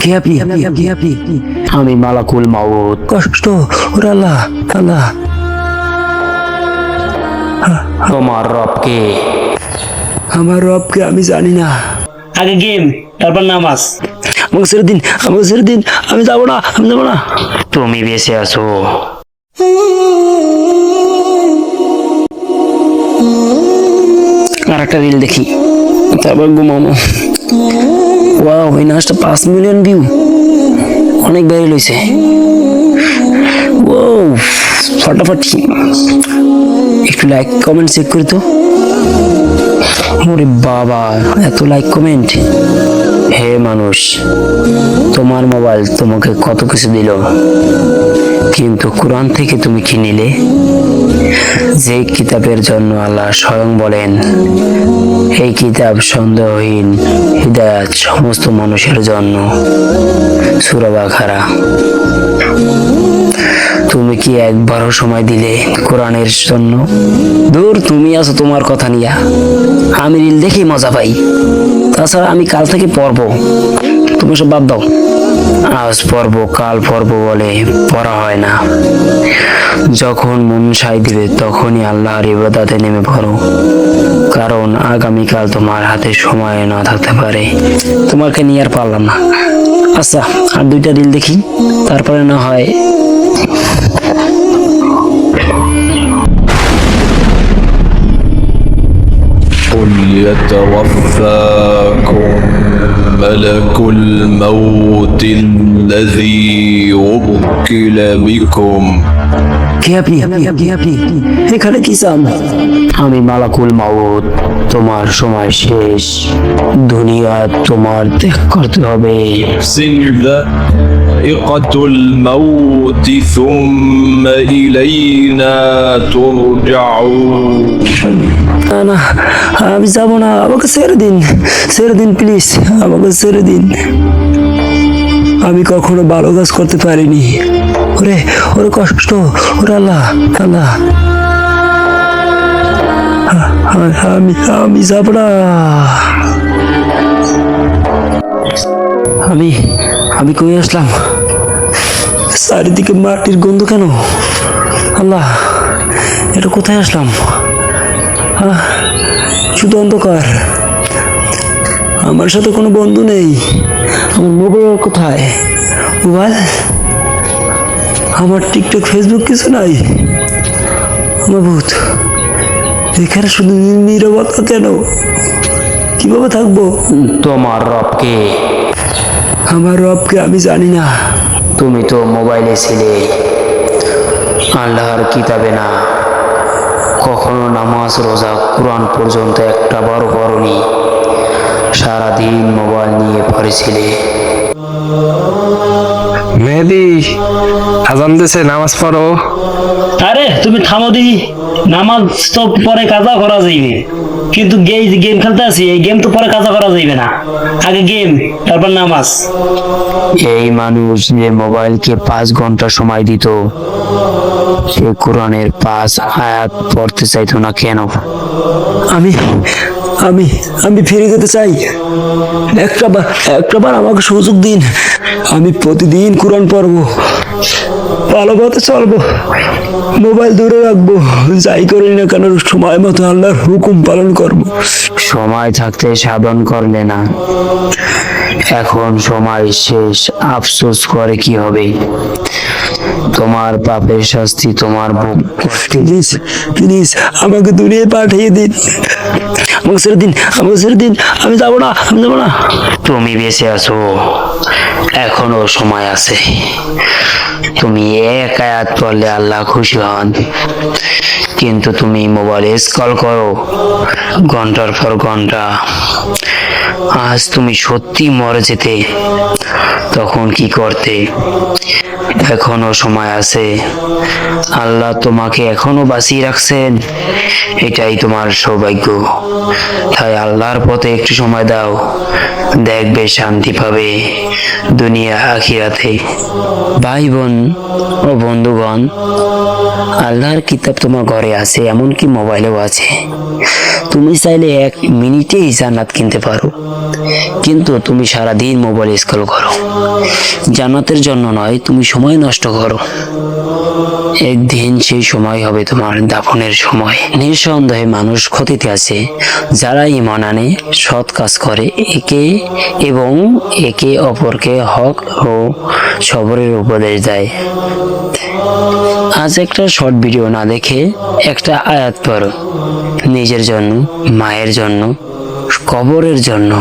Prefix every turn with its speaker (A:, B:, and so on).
A: কে আপনি?
B: আমি মালাকুল মাউত।
A: কষ্ট ওরে আল্লাহ আল্লাহ।
B: তোমার রবকে।
A: আমার রবকে আমি জানি না।
C: আগে গেম, তারপর নামাজ।
A: আমাকে ছেড়ে দিন, আমাকে ছেড়ে দিন, আমি যাবো না, আমি যাবো না।
B: তুমি বেঁচে আছো।
A: আর একটা রিল দেখি, তারপর ঘুমাবো। ওয়াও, এই নাচটা 5 মিলিয়ন ভিউ, অনেক ভাইরাল হয়েছে। ও ফাটাফাটি। একটু লাইক কমেন্ট চেক করি তো। ওরে বাবা, এত লাইক কমেন্ট।
B: হে মানুষ, তোমার মোবাইল তোমাকে কত কিছু দিল, কিন্তু কোরআন থেকে তুমি কি নিলে? যে কিতাবের জন্য আল্লাহ স্বয়ং বলেন, এই কিতাব সন্দেহহীন হিদায়াত সমস্ত মানুষের জন্য। সূরা বাকারা। তুমি কি একবারও সময় দিলে কোরআনের জন্য?
A: দূর, তুমি আছো তোমার কথা নিয়া, আমি রিল দেখি মজা পাই। তাছাড়া আমি কাল থেকে পড়বো, তুমি সব বাদ দাও।
B: আজ পর্ব কাল পর্ব বলে পড়া হয় না। যখন মন সায় দিবে তখনই আল্লাহর ইবাদতে নেমে পড়ো, কারণ আগামীকাল তোমার হাতে সময় না থাকতে পারে।
A: তোমাকে নিয়ে আর পারলাম না। আচ্ছা, আর 2টা রিল দেখি, তারপরে না হয়।
D: قل يتوفاكم ملك الموت الذي وكل بكم
A: কে আপনি? এখানে কি চান?
B: আমি মালাকুল মাউত। তোমার সময় শেষ, দুনিয়া তোমার ত্যাগ করতে হবে।
D: ذائقة الموت ثم إلينا ترجعون
A: না না, আমি যাবো না, আমাকে ছেড়ে দিন, ছেড়ে দিন প্লিজ, আমাকে ছেড়ে দিন। আমি কখনো ভালো কাজ করতে পারিনি। ওরে ওরে কষ্ট, ওরে আল্লাহ আল্লাহ। আমি আমি যাব না। আমি আমি কই আসলাম? চারিদিকে মাটির গন্ধ কেন? আল্লাহ, এটা কোথায় আসলাম? শুধু অন্ধকার, আমার সাথে কোনো বন্ধু নেই। আমার মোবাইল কোথায়? মোবাইল, আমার টিকটক ফেসবুক কিছু নাই। আমার ভূত, এখানে শুধু নীরবতা কেন? কিভাবে থাকবো?
B: তোমার রবকে।
A: আমার রবকে আমি জানি না।
B: তুমি তো মোবাইলে ছিলে, আল্লাহর কিতাবে না। কখনো নামাজ রোজা কোরআন পর্যন্ত একটা বড় পড়নি, সারাদিন মোবাইল নিয়ে পড়েছিলে।
E: মেহেদি, আজান দিছে, নামাজ পড়ো।
C: আরে তুমি থামো দিই, নামাজ তো পরে কাজা করা যাইবে, কিন্তু গেম খেলতে আছি, এই গেম তো পরে কাজা করা যাইবে না। আগে গেম, তারপর নামাজ।
B: এই মানুষ যে মোবাইলকে 5 ঘন্টা সময় দিত, সে কোরআনের 5 আয়াত পড়তে চাইতো না কেন?
A: আমি আমি আমি ফিরে যেতে চাই। একটাবার আমাকে সুযোগ দিন। আমি প্রতিদিন কোরআন পড়বো, ভালো পথে চলবো, মোবাইল দূরে রাখবো, যাই করি না কেন সময় মতো আল্লাহর হুকুম পালন করবো।
B: সময় থাকতে সাধন করলে না, এখন সময় শেষ, আফসোস করে কি হবে? তোমার পাপের শাস্তি তোমার বুক।
A: প্লিজ প্লিজ আমাকে দুনিয়ায় পাঠিয়ে দিন, আমাকে ছেড়ে দিন, আমাকে ছেড়ে দিন, আমি যাবো না, আমি যাবো না।
B: তুমি বেঁচে আছো, এখনো সময় আছে। তুমি এক আয়াত পড়লে আল্লাহ খুশি হন, কিন্তু তুমি মোবাইলে স্ক্রল করো ঘন্টার পর ঘন্টা। আজ তুমি সত্যি মরে যেতে, তখন কি করতে? এখনো সময় আছে, আল্লাহ তোমাকে এখনো বাঁচিয়ে রাখছেন, এটাই তোমার সৌভাগ্য। তাই আল্লাহর পথে একটু সময় দাও, দেখবে শান্তি পাবে দুনিয়া আখিরাতে।
A: ভাই বোন ও বন্ধুগণ, আল্লাহর কিতাব তোমার ঘরে আছে, এমনকি মোবাইলেও আছে। তুমি চাইলে 1 মিনিটেই জান্নাত কিনতে পারো, কিন্তু তুমি সারাদিন মোবাইল স্ক্রল করো। জান্নাতের জন্য নয়, তুমি সময় নষ্ট করো। একদিন সেই সময় হবে তোমার দাফনের সময়। নিঃসন্দেহে মানুষ ক্ষতিতে আছে যারা ঈমান আনে, সৎ কাজ করে, একে অপরকে হক ও সবরের উপদেশ দেয়। আজ একটা শর্ট ভিডিও না দেখে একটা আয়াত পড়ো, নিজের জন্য, মায়ের জন্য, কবরের জন্য।